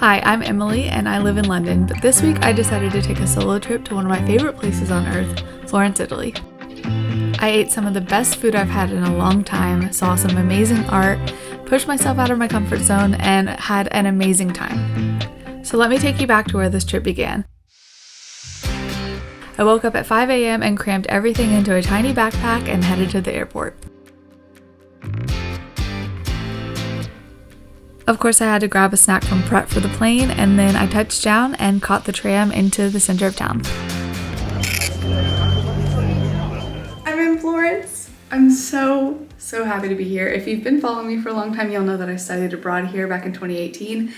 Hi, I'm Emily and I live in London, but this week I decided to take a solo trip to one of my favorite places on earth, Florence, Italy. I ate some of the best food I've had in a long time, saw some amazing art, pushed myself out of my comfort zone, and had an amazing time. So let me take you back to where this trip began. I woke up at 5 a.m. and crammed everything into a tiny backpack and headed to the airport. Of course, I had to grab a snack from prep for the plane, and then I touched down and caught the tram into the center of town. I'm in Florence. I'm so happy to be here. If you've been following me for a long time, you'll know that I studied abroad here back in 2018,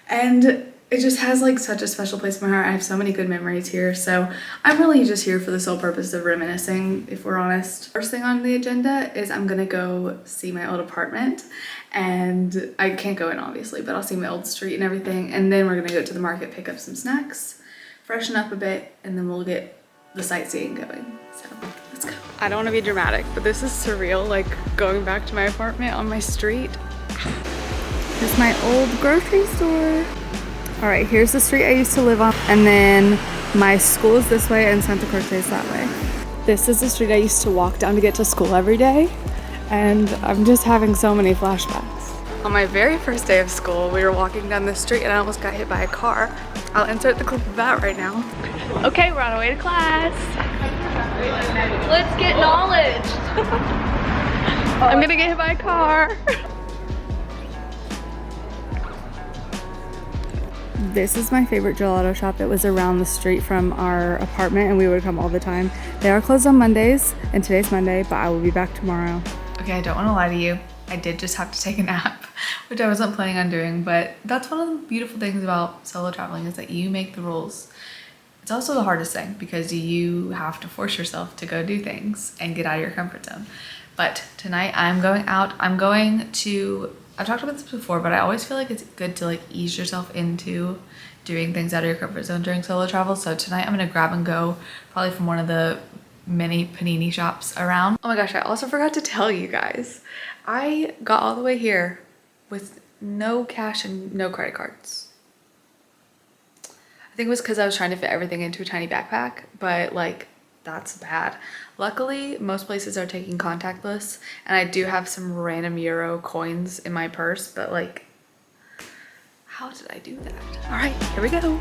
and it just has like such a special place in my heart. I have so many good memories here, so I'm really just here for the sole purpose of reminiscing, if we're honest. First thing on the agenda is I'm gonna go see my old apartment, and I can't go in obviously, but I'll see my old street and everything, and then we're gonna go to the market, pick up some snacks, freshen up a bit, and then we'll get the sightseeing going. So let's go. I don't want to be dramatic, but this is surreal, like going back to my apartment on my street. Here's my old grocery store. All right, here's the street I used to live on, and then my school is this way and Santa Croce is that way. This is the street I used to walk down to get to school every day, and I'm just having so many flashbacks. On my very first day of school, we were walking down the street and I almost got hit by a car. I'll insert the clip of that right now. Okay, we're on our way to class. Let's get knowledge. I'm gonna get hit by a car. This is my favorite gelato shop. It was around the street from our apartment and we would come all the time. They are closed on Mondays and today's Monday, but I will be back tomorrow. Okay, I don't want to lie to you. I did just have to take a nap, which I wasn't planning on doing, but that's one of the beautiful things about solo traveling is that you make the rules. It's also the hardest thing because you have to force yourself to go do things and get out of your comfort zone. But tonight I'm going out. I've talked about this before, but I always feel like it's good to like ease yourself into doing things out of your comfort zone during solo travel. So tonight I'm gonna grab and go probably from one of the many Panini shops around. Oh my gosh, I also forgot to tell you guys. I got all the way here with no cash and no credit cards. I think it was because I was trying to fit everything into a tiny backpack, but like that's bad. Luckily, most places are taking contactless, and I do have some random euro coins in my purse, but like, how did I do that? All right, here we go.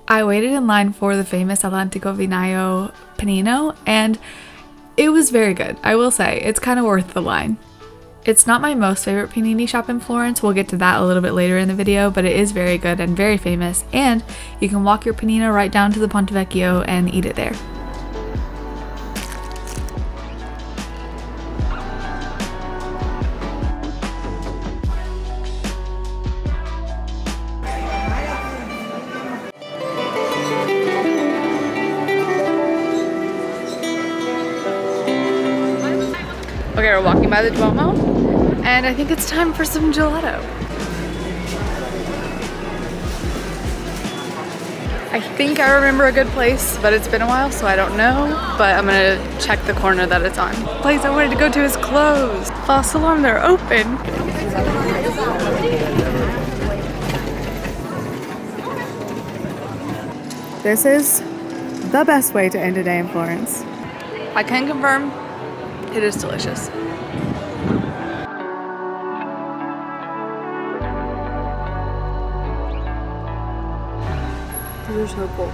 I waited in line for the famous Atlantico Vinaio panino, and it was very good. I will say, it's kind of worth the line. It's not my most favorite panini shop in Florence. We'll get to that a little bit later in the video, but it is very good and very famous, and you can walk your panino right down to the Ponte Vecchio and eat it there. Okay, we're walking by the Duomo, and I think it's time for some gelato. I think I remember a good place, but it's been a while, so I don't know. But I'm gonna check the corner that it's on. The place I wanted to go to is closed. False alarm, they're open. This is the best way to end a day in Florence. I can confirm, it is delicious. These are so cool.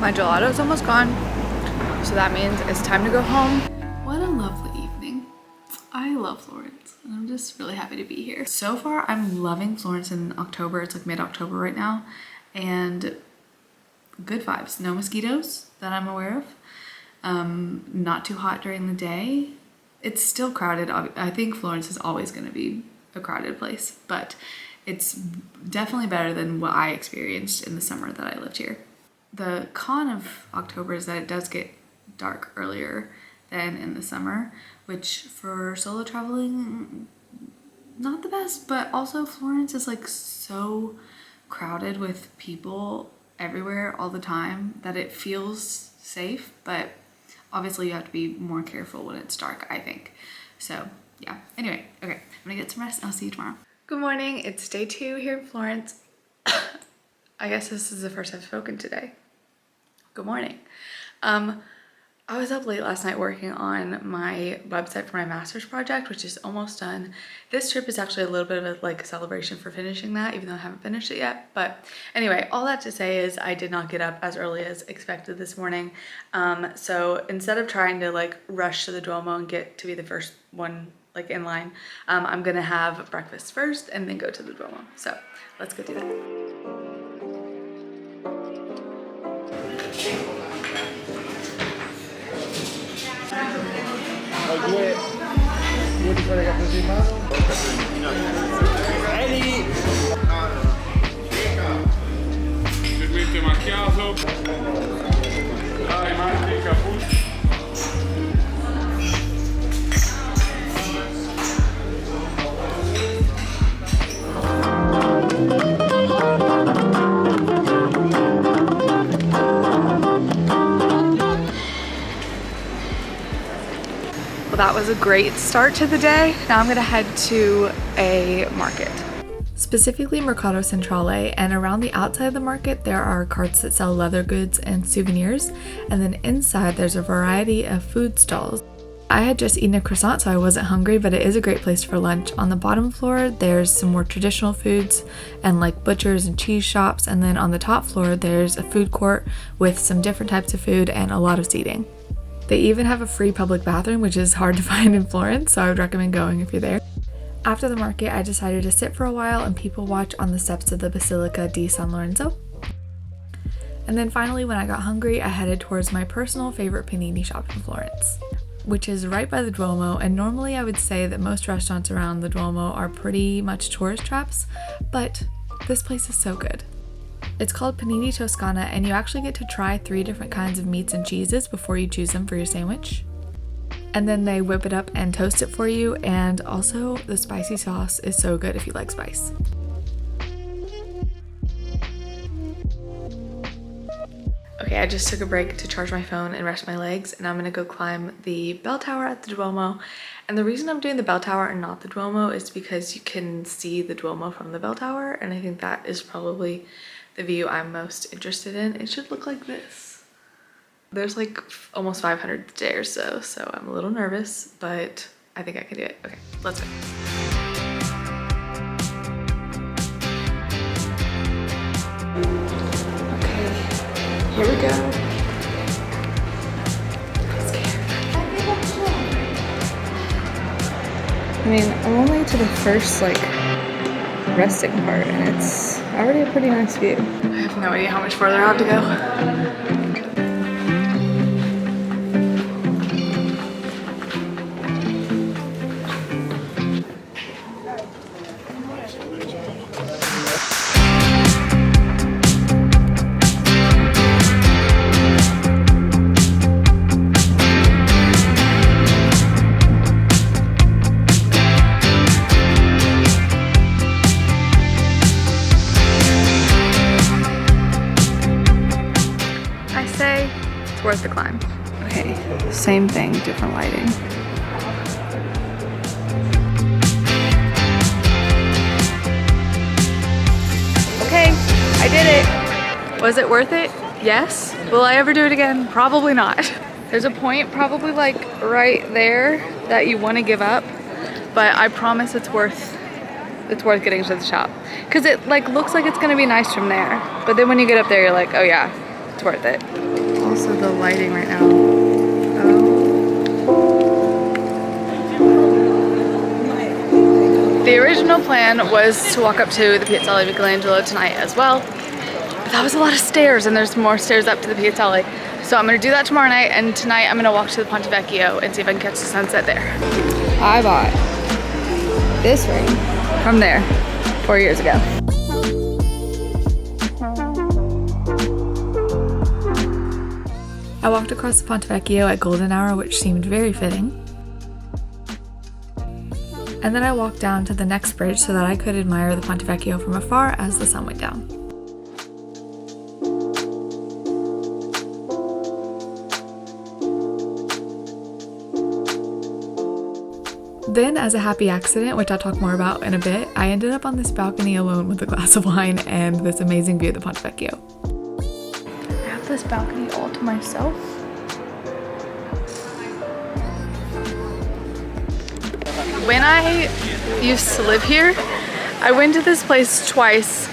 My gelato's almost gone, so that means it's time to go home. What a lovely evening. I love Florence, and I'm just really happy to be here. So far, I'm loving Florence in October. It's like mid-October right now, and good vibes. No mosquitoes that I'm aware of. Not too hot during the day. It's still crowded. I think Florence is always going to be a crowded place, but it's definitely better than what I experienced in the summer that I lived here. The con of October is that it does get dark earlier than in the summer, which for solo traveling, not the best, but also Florence is like so crowded with people everywhere all the time that it feels safe, but Obviously you have to be more careful when it's dark, I think. So yeah, anyway, okay, I'm gonna get some rest and I'll see you tomorrow. Good morning, it's day 2 here in Florence. I guess this is the first I've spoken today. Good morning. I was up late last night working on my website for my master's project, which is almost done. This trip is actually a little bit of a celebration for finishing that, even though I haven't finished it yet. But anyway, all that to say is I did not get up as early as expected this morning. So instead of trying to rush to the Duomo and get to be the first one in line, I'm gonna have breakfast first and then go to the Duomo. So let's go do that. Due di quelle che ha preso in mano. Eataly! Leggermente macchiato. Dai, manchi cappuccio. That was a great start to the day. Now I'm gonna head to a market. Specifically Mercato Centrale, and around the outside of the market there are carts that sell leather goods and souvenirs, and then inside there's a variety of food stalls. I had just eaten a croissant so I wasn't hungry, but it is a great place for lunch. On the bottom floor there's some more traditional foods and butchers and cheese shops, and then on the top floor there's a food court with some different types of food and a lot of seating. They even have a free public bathroom, which is hard to find in Florence, so I would recommend going if you're there. After the market, I decided to sit for a while and people watch on the steps of the Basilica di San Lorenzo. And then finally, when I got hungry, I headed towards my personal favorite panini shop in Florence, which is right by the Duomo, and normally I would say that most restaurants around the Duomo are pretty much tourist traps, but this place is so good. It's called Panini Toscana, and you actually get to try 3 different kinds of meats and cheeses before you choose them for your sandwich. And then they whip it up and toast it for you, and also the spicy sauce is so good if you like spice. Okay, I just took a break to charge my phone and rest my legs, and I'm gonna go climb the bell tower at the Duomo. And the reason I'm doing the bell tower and not the Duomo is because you can see the Duomo from the bell tower, and I think that is probably the view I'm most interested in. It should look like this. There's almost 500 stairs though, so I'm a little nervous, but I think I can do it. Okay, let's go. Okay, here we go. I'm scared. I mean, I'm only to the first resting part, and it's already a pretty nice view. I have no idea how much further I have to go. Worth the climb. Okay, same thing, different lighting. Okay, I did it. Was it worth it? Yes. Will I ever do it again? Probably not. There's a point probably right there that you want to give up, but I promise it's worth getting to the top, because it looks like it's gonna be nice from there, but then when you get up there you're like, oh yeah, it's worth it. Also the lighting right now. The original plan was to walk up to the Piazzale Michelangelo tonight as well, but that was a lot of stairs, and there's more stairs up to the Piazzale. So I'm gonna do that tomorrow night, and tonight I'm gonna walk to the Ponte Vecchio and see if I can catch the sunset there. I bought this ring from there 4 years ago. I walked across the Ponte Vecchio at golden hour, which seemed very fitting. And then I walked down to the next bridge so that I could admire the Ponte Vecchio from afar as the sun went down. Then, as a happy accident, which I'll talk more about in a bit, I ended up on this balcony alone with a glass of wine and this amazing view of the Ponte Vecchio. I have this balcony all to myself. When I used to live here, I went to this place twice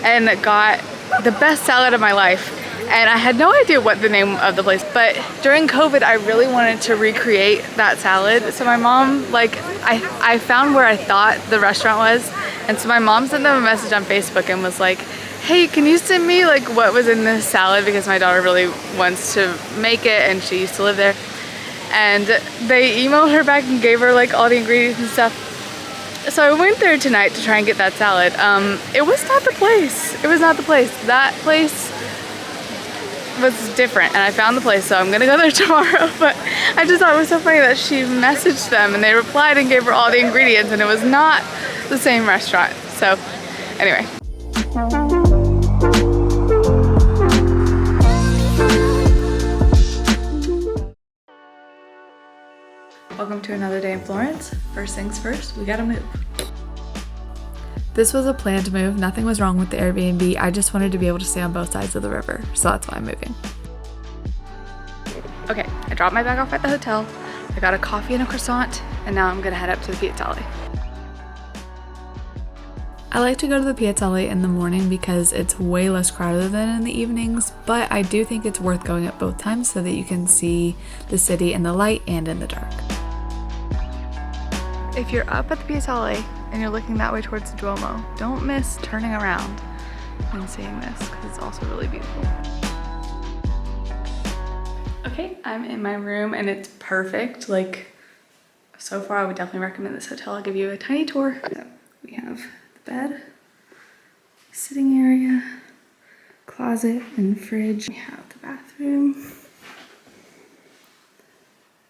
and got the best salad of my life. And I had no idea what the name of the place, but during COVID, I really wanted to recreate that salad. So my mom, like, I found where I thought the restaurant was. And so my mom sent them a message on Facebook and was like, hey, can you send me like what was in this salad? Because my daughter really wants to make it and she used to live there. And they emailed her back and gave her like all the ingredients and stuff. So I went there tonight to try and get that salad. It was not the place. It was not the place. That place was different and I found the place, so I'm gonna go there tomorrow. But I just thought it was so funny that she messaged them and they replied and gave her all the ingredients and it was not the same restaurant. So anyway. Welcome to another day in Florence. First things first, we gotta move. This was a planned move. Nothing was wrong with the Airbnb. I just wanted to be able to stay on both sides of the river, so that's why I'm moving. Okay, I dropped my bag off at the hotel. I got a coffee and a croissant, and now I'm gonna head up to the Eataly. I like to go to the Eataly in the morning because it's way less crowded than in the evenings, but I do think it's worth going at both times so that you can see the city in the light and in the dark. If you're up at the Eataly and you're looking that way towards the Duomo, don't miss turning around and seeing this because it's also really beautiful. Okay, I'm in my room and it's perfect. Like, so far I would definitely recommend this hotel. I'll give you a tiny tour. So we have the bed, sitting area, closet and fridge. We have the bathroom.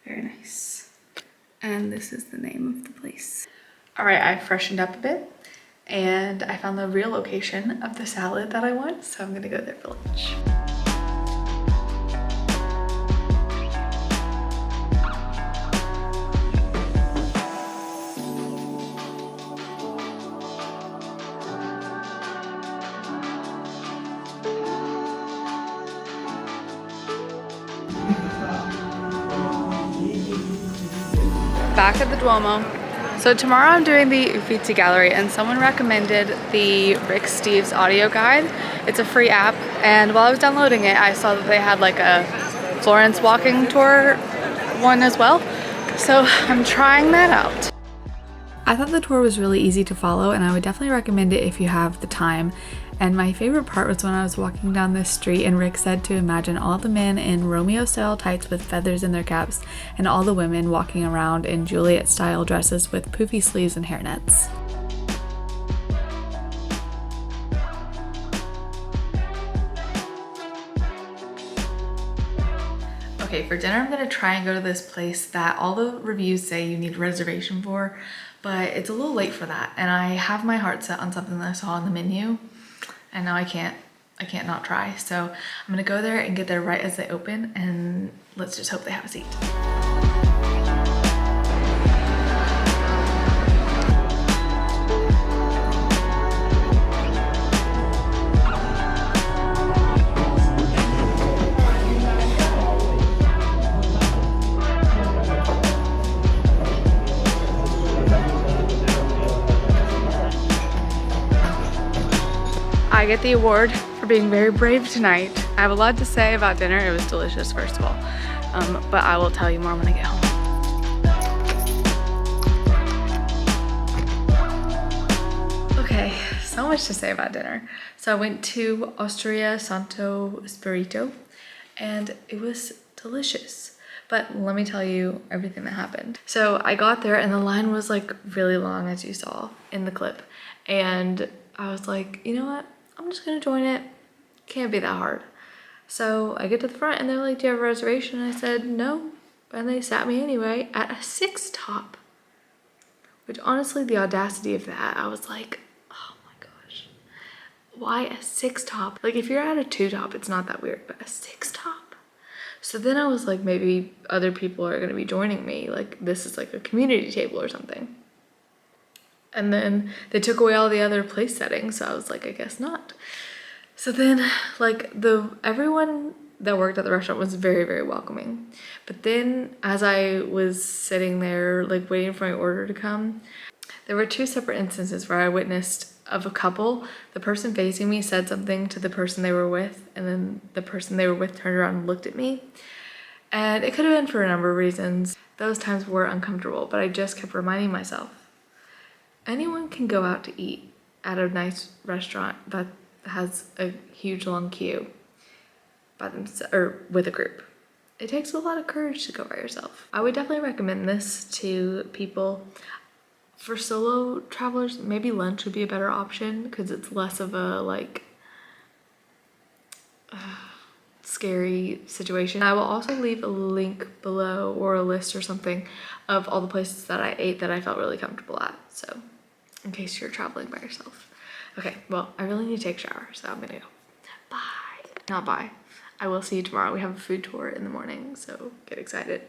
Very nice. And this is the name of the place. All right, I freshened up a bit and I found the real location of the salad that I want, so I'm gonna go there for lunch. Back at the Duomo. So tomorrow I'm doing the Uffizi gallery and someone recommended the Rick Steves audio guide. It's a free app and while I was downloading it I saw that they had like a Florence walking tour one as well. So I'm trying that out. I thought the tour was really easy to follow and I would definitely recommend it if you have the time. And my favorite part was when I was walking down this street and Rick said to imagine all the men in Romeo-style tights with feathers in their caps and all the women walking around in Juliet-style dresses with poofy sleeves and hairnets. Okay, for dinner I'm gonna try and go to this place that all the reviews say you need a reservation for, but it's a little late for that and I have my heart set on something that I saw on the menu. And now I can't not try. So I'm gonna go there and get there right as they open and let's just hope they have a seat. I get the award for being very brave tonight. I have a lot to say about dinner. It was delicious, first of all. But I will tell you more when I get home. Okay, so much to say about dinner. So I went to Osteria Santo Spirito and it was delicious. But let me tell you everything that happened. So I got there and the line was like really long, as you saw in the clip. And I was like, you know what? I'm just gonna join it. Can't be that hard. So I get to the front and they're like, do you have a reservation? And I said, no. And they sat me anyway at a 6 top. Which honestly, the audacity of that, I was like, oh my gosh. Why a 6 top? Like if you're at a 2 top, it's not that weird, but a 6 top? So then I was like, maybe other people are gonna be joining me. Like this is like a community table or something. And then they took away all the other place settings. So I was like, I guess not. So then like everyone that worked at the restaurant was very, very welcoming. But then as I was sitting there like waiting for my order to come, there were 2 separate instances where I witnessed of a couple. The person facing me said something to the person they were with, and then the person they were with turned around and looked at me. And it could have been for a number of reasons. Those times were uncomfortable, but I just kept reminding myself, anyone can go out to eat at a nice restaurant that has a huge long queue by themselves or with a group. It takes a lot of courage to go by yourself. I would definitely recommend this to people. For solo travelers, maybe lunch would be a better option because it's less of a like scary situation. I will also leave a link below or a list or something of all the places that I ate that I felt really comfortable at. So in case you're traveling by yourself. Okay, well, I really need to take a shower, so I'm gonna go. Bye. Not bye. I will see you tomorrow. We have a food tour in the morning, so get excited.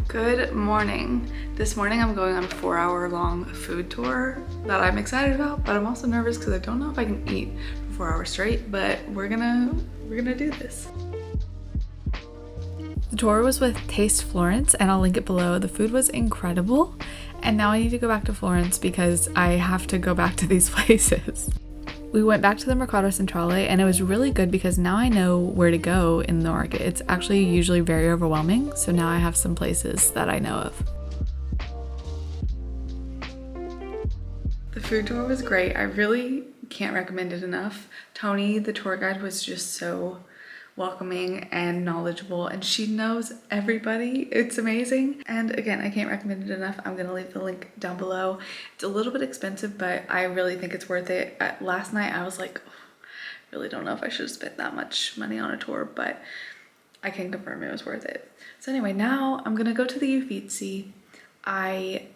Good morning. This morning I'm going on a 4-hour-long food tour that I'm excited about, but I'm also nervous because I don't know if I can eat for 4 hours straight, but we're gonna do this. The tour was with Taste Florence, and I'll link it below. The food was incredible, and now I need to go back to Florence because I have to go back to these places. We went back to the Mercato Centrale, and it was really good because now I know where to go in the market. It's actually usually very overwhelming, so now I have some places that I know of. The food tour was great. I really can't recommend it enough. Tony, the tour guide, was just so welcoming and knowledgeable, and she knows everybody. It's amazing. And again, I can't recommend it enough. I'm gonna leave the link down below. It's a little bit expensive, but I really think it's worth it. Last night I was like, oh, really don't know if I should have spent that much money on a tour, but I can confirm it was worth it. So anyway, now I'm gonna go to the Uffizi. I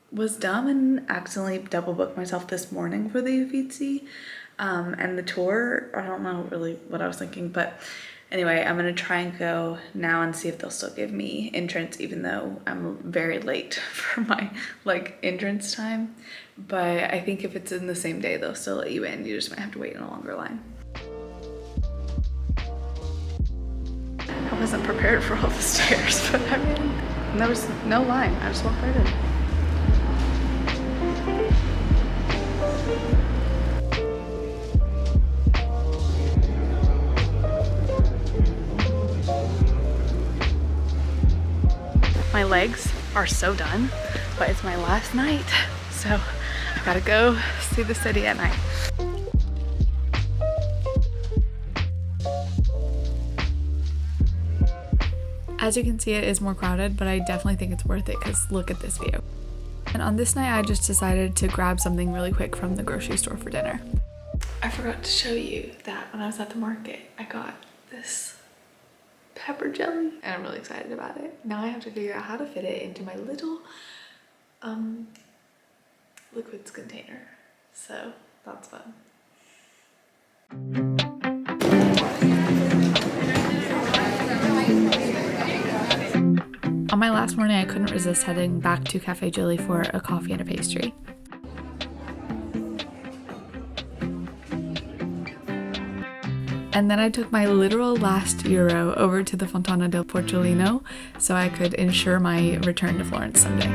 was dumb and accidentally double booked myself this morning for the Uffizi. And the tour, I don't know really what I was thinking, but anyway, I'm gonna try and go now and see if they'll still give me entrance, even though I'm very late for my like entrance time. But I think if it's in the same day, they'll still let you in. You just might have to wait in a longer line. I wasn't prepared for all the stairs, but I mean, there was no line. I just walked right in. My legs are so done, but it's my last night, so I gotta go see the city at night. As you can see, it is more crowded, but I definitely think it's worth it because look at this view. And on this night, I just decided to grab something really quick from the grocery store for dinner. I forgot to show you that when I was at the market, I got this pepper jelly and I'm really excited about it. Now I have to figure out how to fit it into my little liquids container. So that's fun. On my last morning, I couldn't resist heading back to Cafe Gilli for a coffee and a pastry. And then I took my literal last euro over to the Fontana del Porcellino so I could ensure my return to Florence someday.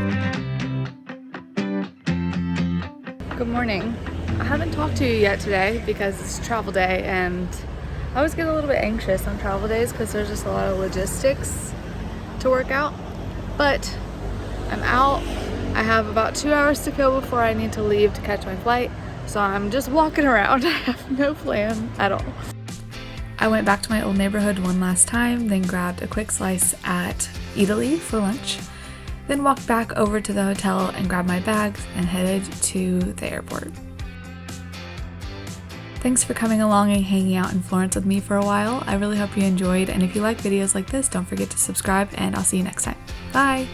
Good morning. I haven't talked to you yet today because it's travel day, and I always get a little bit anxious on travel days because there's just a lot of logistics to work out. But I'm out. I have about 2 hours to go before I need to leave to catch my flight, so I'm just walking around. I have no plan at all. I went back to my old neighborhood one last time, then grabbed a quick slice at Eataly for lunch, then walked back over to the hotel and grabbed my bags and headed to the airport. Thanks for coming along and hanging out in Florence with me for a while. I really hope you enjoyed, and if you like videos like this, don't forget to subscribe, and I'll see you next time. Bye!